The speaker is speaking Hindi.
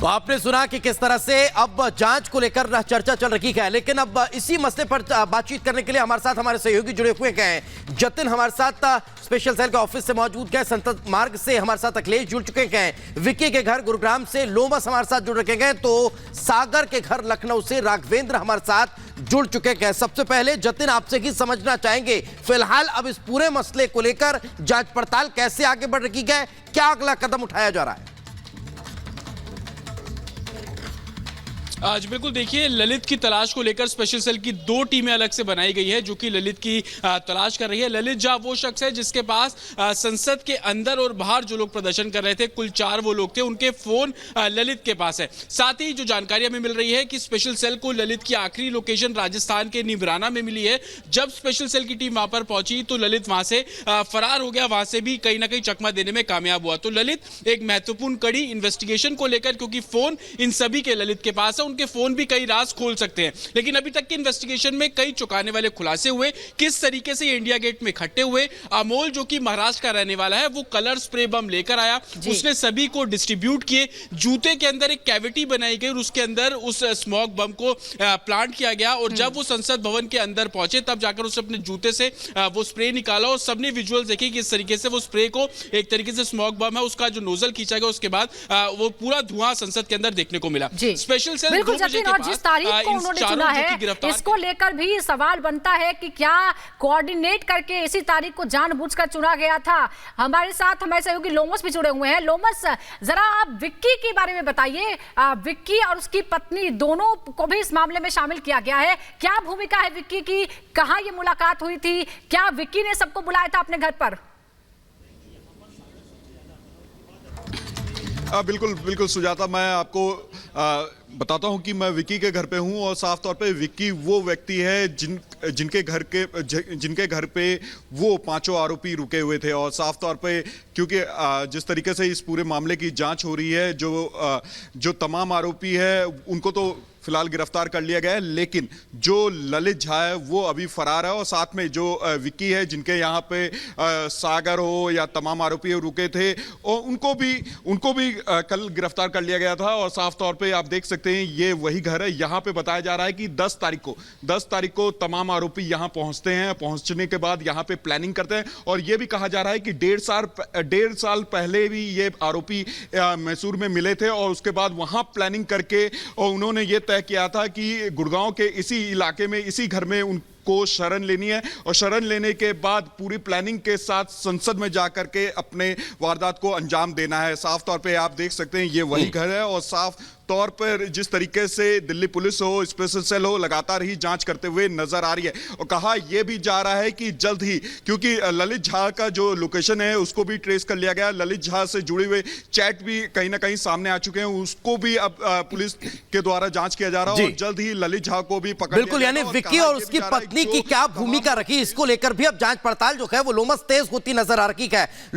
तो आपने सुना कि किस तरह से अब जांच को लेकर चर्चा चल रही है, लेकिन अब इसी मसले पर बातचीत करने के लिए हमारे साथ हमारे सहयोगी जुड़े हुए हैं। जतिन हमारे साथ स्पेशल सेल के ऑफिस से मौजूद है, संसद मार्ग से हमारे साथ अखिलेश जुड़ चुके हैं, विक्की के घर गुरुग्राम से लोमस हमारे साथ जुड़ रखे हैं, तो सागर के घर लखनऊ से राघवेंद्र हमारे साथ जुड़ चुके हैं। सबसे पहले जतिन आपसे ही समझना चाहेंगे, फिलहाल अब इस पूरे मसले को लेकर जांच पड़ताल कैसे आगे बढ़ रही है, क्या अगला कदम उठाया जा रहा है? आज बिल्कुल देखिए, ललित की तलाश को लेकर स्पेशल सेल की 2 टीमें अलग से बनाई गई है जो कि ललित की तलाश कर रही है। ललित झा वो शख्स है जिसके पास संसद के अंदर और बाहर जो लोग प्रदर्शन कर रहे थे, कुल 4 वो लोग थे, उनके फोन ललित के पास है। साथ ही जो जानकारी हमें मिल रही है कि स्पेशल सेल को ललित की आखिरी लोकेशन राजस्थान के निबराना में मिली है। जब स्पेशल सेल की टीम वहां पर पहुंची तो ललित वहां से फरार हो गया, वहां से भी कहीं ना कहीं चकमा देने में कामयाब हुआ। तो ललित एक महत्वपूर्ण कड़ी इन्वेस्टिगेशन को लेकर, क्योंकि फोन इन सभी के ललित के पास है, उनके फोन भी कई राज खोल सकते हैं। लेकिन अभी तक की इन्वेस्टिगेशन में कई चौंकाने वाले खुलासे हुए, किस तरीके से ये इंडिया गेट में इकट्ठे हुए। अमोल जो कि महाराष्ट्र का रहने वाला है, वो कलर स्प्रे बम लेकर आया, उसने सभी को डिस्ट्रीब्यूट किए। जूते के अंदर एक कैविटी बनाई गई और उसके अंदर उस स्मोक बम को प्लांट किया गया। और जब वो संसद भवन के अंदर पहुंचे तब जाकर उसने अपने जूते से वो स्प्रे निकाला और सबने विजुअल देखे कि इस तरीके से वो स्प्रे को, एक तरीके से स्मोक बम है उसका जो नोजल खींचा गया, उसके बाद वो पूरा धुआं संसद के अंदर देखने को मिला। स्पेशल सेल और जिस तारीख को उन्होंने चुना है, इसको लेकर भी सवाल बनता है कि क्या कोऑर्डिनेट करके इसी तारीख को जानबूझकर चुना गया था। हमारे साथ हमारे सहयोगी लोमस भी जुड़े हुए हैं। लोमस, जरा आप विक्की के बारे में बताइए। विक्की और उसकी पत्नी दोनों को भी इस मामले में शामिल किया गया है। क्या भूमिका है विक्की की, कहां ये मुलाकात हुई थी, क्या विक्की ने सबको बुलाया था अपने घर पर? बिल्कुल बिल्कुल सुजाता, मैं आपको बताता हूं कि मैं विक्की के घर पे हूं और साफ तौर पे विक्की वो व्यक्ति है जिनके घर पे वो 5 आरोपी रुके हुए थे। और साफ तौर पे क्योंकि जिस तरीके से इस पूरे मामले की जांच हो रही है, जो तमाम आरोपी है उनको तो फिलहाल गिरफ्तार कर लिया गया है, लेकिन जो ललित झा है वो अभी फरार है। और साथ में जो विक्की है, जिनके यहाँ पे सागर हो या तमाम आरोपी रुके थे, और उनको भी कल गिरफ्तार कर लिया गया था। और साफ तौर पे आप देख सकते हैं ये वही घर है। यहाँ पे बताया जा रहा है कि 10 तारीख को तमाम आरोपी यहाँ पहुंचते हैं। पहुंचने के बाद यहाँ पे प्लानिंग करते हैं। और ये भी कहा जा रहा है कि 1.5 साल पहले भी ये आरोपी मैसूर में मिले थे और उसके बाद वहां प्लानिंग करके और उन्होंने ये तय किया था कि गुड़गांव के इसी इलाके में, इसी घर में उनको शरण लेनी है। और शरण लेने के बाद पूरी प्लानिंग के साथ संसद में जाकर के अपने वारदात को अंजाम देना है। साफ तौर पे आप देख सकते हैं ये वही घर है। और साफ तौर पर जिस तरीके से दिल्ली पुलिस हो, स्पेशल सेल हो, लगातार ही जांच करते हुए नजर आ रही है। और कहा यह भी जा रहा है कि जल्द ही, क्योंकि ललित झा का जो लोकेशन है उसको भी ट्रेस कर लिया गया, ललित झा से जुड़े हुए चैट भी कहीं ना कहीं सामने आ चुके हैं, उसको भी अब पुलिस के द्वारा जांच किया जा रहा है और जल्द ही ललित झा को भी पकड़ बिल्कुल, यानी विक्की और उसकी पत्नी की क्या भूमिका रखी, इसको लेकर भी अब जांच पड़ताल जो है वो लोमस तेज होती नजर आ रही है।